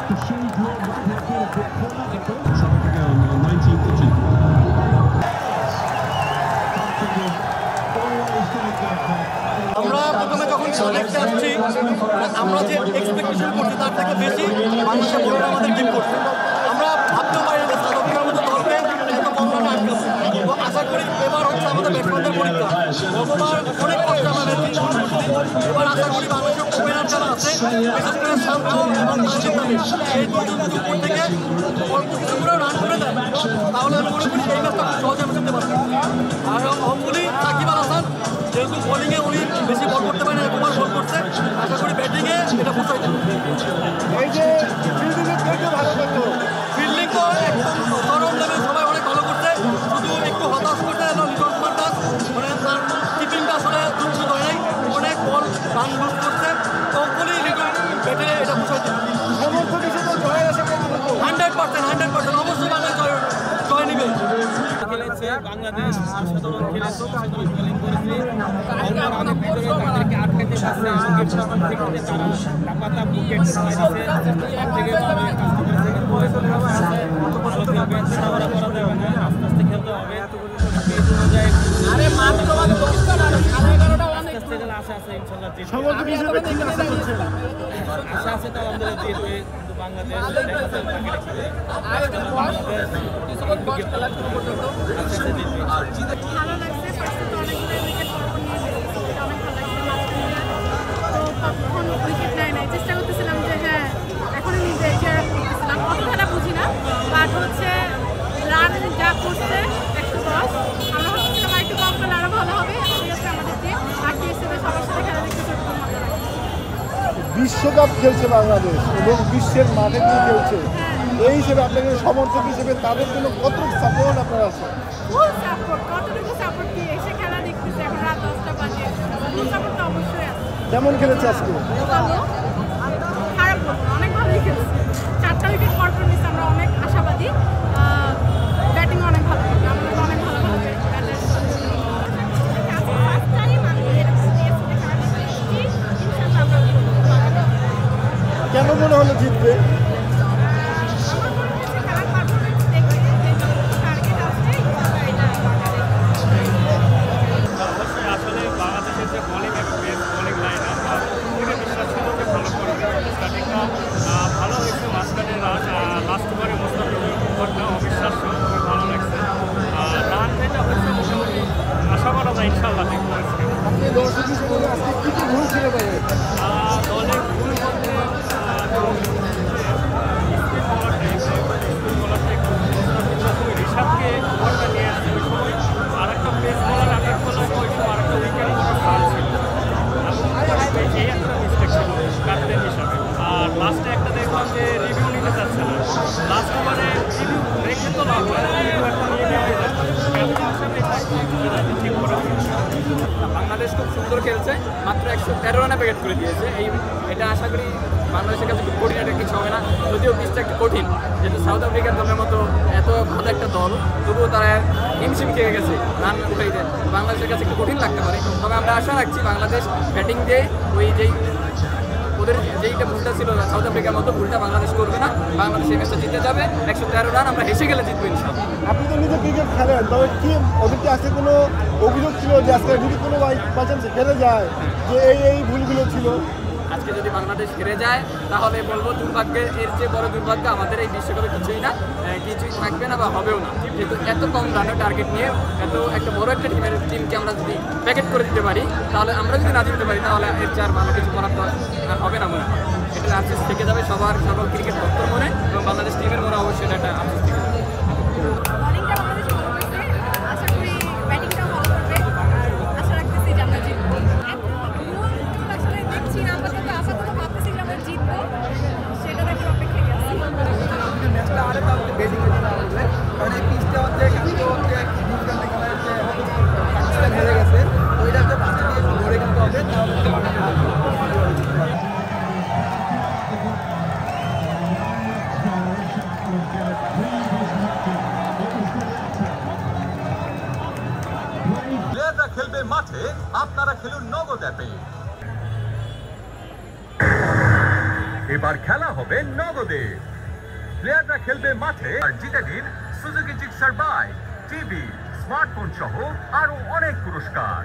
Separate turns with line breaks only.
আমরা প্রথমে যখন দেখতে আসছি আমরা যে এক্সপেকটেশন করছি তার থেকে বেশি বাংলাদেশের বোলাররা আমাদের টিম করছে। আমরা ভাবতেও পারি না সাউথ আফ্রিকার মতো দলকে এত কম রানে আটকাবো। তো আশা করি এবার হচ্ছে আমাদের ব্যাটসম্যানদের পরীক্ষা। গতবার অনেক কষ্ট আমরা ম্যাচ করছি, এবার আশা করি বাংলাদেশের ওপেনার যারা আছে বিশেষ করে শান্ত এবং তানজিদ তামিম এই দুজন যদি উপর থেকে অল্প কিছু করে রান করে দেয় তাহলে আমি মনে করি এই ম্যাচটা খুব সহজে আমি জিততে পারবো। আর হোপফুলি সাকিব আল হাসান যেহেতু বোলিংয়ে উনি বেশি বল করতে পারেন, একবার বল করছে, আশা করি ব্যাটিংয়ে এটা পোষাই দেবে।
এই যে
ফিল্ডিং তো একদম চরম লেভেল, সবাই অনেক ভালো করছে, শুধু একটু হতাশ করতে লিটন কুমার দাস মানে তার কিপিংটা আসলে দুঃখিত হয় নাই, অনেক বল রান লুজ করছে। তো হোপফুলি লিটন ব্যাটে এটা পোষাই দেবে। 100% অবশ্যই বাংলাদেশ জয় নিবে।
খেলেছে বাংলাদেশ অসাধারণ খেলেছে, অসাধারণ বোলিং করেছে, অনেক ভিতরে তাদেরকে আটকাতে পারছে এবং তারা লাপাতা উইকেট থেকে ওরা করা যাবে না, আস্তে আস্তে খেলতে হবে। আশা আছে ইনশাল্লাহ আশা আছে, তাও আমাদের জিতবে। কিন্তু বাংলাদেশ
চেষ্টা করতেছিলাম যে হ্যাঁ এখনই নিজে করতেছিলাম, অত খেলা বুঝি না, বাট হচ্ছে রান যা করছে 110, আমরা ভাবছিলাম আর একটু কম করলে আরো ভালো হবে। আমাদের টিম আর হিসেবে সবার সাথে খেলা দেখতে
বিশ্বকাপ খেলছে বাংলাদেশ এবং বিশ্বের মাঠে গিয়ে খেলছে, এই হিসেবে আপনাদের সমর্থক হিসেবে তাদের জন্য কত সাপোর্ট আপনার আছে?
ফুল সাপোর্ট, কতটুকু সাপোর্ট দিয়ে এসে খেলা দেখতেছে এখন রাত 10টা বাজে, ফুল সাপোর্ট তো অবশ্যই আছে।
কেমন খেলেছে আজকে?
খারাপ বলবো, অনেক ভালোই খেলছে, 4টা উইকেট পরপর নিচ্ছে, আমরা অনেক আশাবাদী, ব্যাটিং অনেক ভালো করবে, আমাদের অনেক ভালো ভালো
কেন মনে হলো জিতবে?
আসলে বাংলাদেশের যে বোলিং এবং বোলিং লাইন বিশ্বাস ছিল যে ভালো করবে। স্টার্টিংটা ভালো হয়েছে, মাঝখানে লাস্ট ওভারে মোস্তাফিজুরটা অবিশ্বাস্য, খুবই ভালো লাগছে। রান যেটা হয়েছে মোটামুটি আশা করা যায় ইনশাল্লাহ ঠিক করেছে।
আপনি দর্শক হিসেবে আজকে কি কি ভুল ছিল
দলের ভুল বলতে ঋষাদকে ওভারটা নিয়ে আসছে ওই সময়, আর একটা পেস বলার আঘাত করলাম ওই সময় আর একটা উইকেট করার ফাল ছিল, এই একটা মিস্টেক ছিল ক্যাপ্টেন হিসাবে। আর লাস্টে একটা দেখলাম যে রিভিউ নিতে চাচ্ছে না, লাস্ট ওভারে রিভিউ রেখে তো লাভ হয় না, রিভিউ একটা নিয়ে নেওয়াই যায়, ক্যাপ্টেন হিসাবে এটা ঠিক করা।
বাংলাদেশ খুব সুন্দর খেলছে, মাত্র 113 রানে প্যাকেট করে দিয়েছে। এটা আশা করি বাংলাদেশের কাছে খুব কঠিন একটা কিছু হবে না, যদিও পিচটা একটু কঠিন, যেহেতু সাউথ আফ্রিকার দলের মতো এত ভালো একটা দল, তবুও তারা হিমশিম খেয়ে গেছে রান উঠাইতে, বাংলাদেশের কাছে একটু কঠিন লাগতে পারে। তবে আমরা আশা রাখছি বাংলাদেশ ব্যাটিং দিয়ে ওই ওদের যেইটা ভুলটা ছিল সাউথ আফ্রিকার মতো ভুলটা বাংলাদেশ করবে না, বাংলাদেশ এই ম্যাচটা জিতে যাবে। 113 রান আমরা হেসে গেলে জিতবো ইনশাল্লাহ।
আপনি তো নিজে ক্রিকেট খেলেন, তবে কি ওদেরকে আজকে কোনো অভিযোগ ছিল যে আজকে যদি কোনো বাই চান্স হেরে যায় যে এই ভুলগুলো ছিল?
আজকে যদি বাংলাদেশ হেরে যায় তাহলে বলবো দুর্ভাগ্যের এর চেয়ে বড় দুর্ভাগ্য আমাদের এই বিশ্বকাপে কিছুই না, কিছুই থাকবে না বা হবেও না। যেহেতু এত কম রানের টার্গেট নিয়ে এত একটা বড় একটা টিমকে আমরা যদি প্যাকেট করে দিতে পারি, তাহলে আমরা যদি না জিততে পারি তাহলে এর চেয়ে আর ভালো কিছু করার হবে না মনে হয়। এটা আফসোস থেকে যাবে সবার, সকল ক্রিকেট ভক্তর মনে এবং বাংলাদেশ টিমের মনে অবশ্যই এটা আফসোস থেকে যাবে।
খেলবে মাঠে, আপনারা খেলুন নগদ অ্যাপে। এবার খেলা হবে নগদে। প্লেয়াররা খেলবে মাঠে আর জিতে নিন Suzuki Gixxer bike, TV, smartphone সহ আরো অনেক পুরস্কার।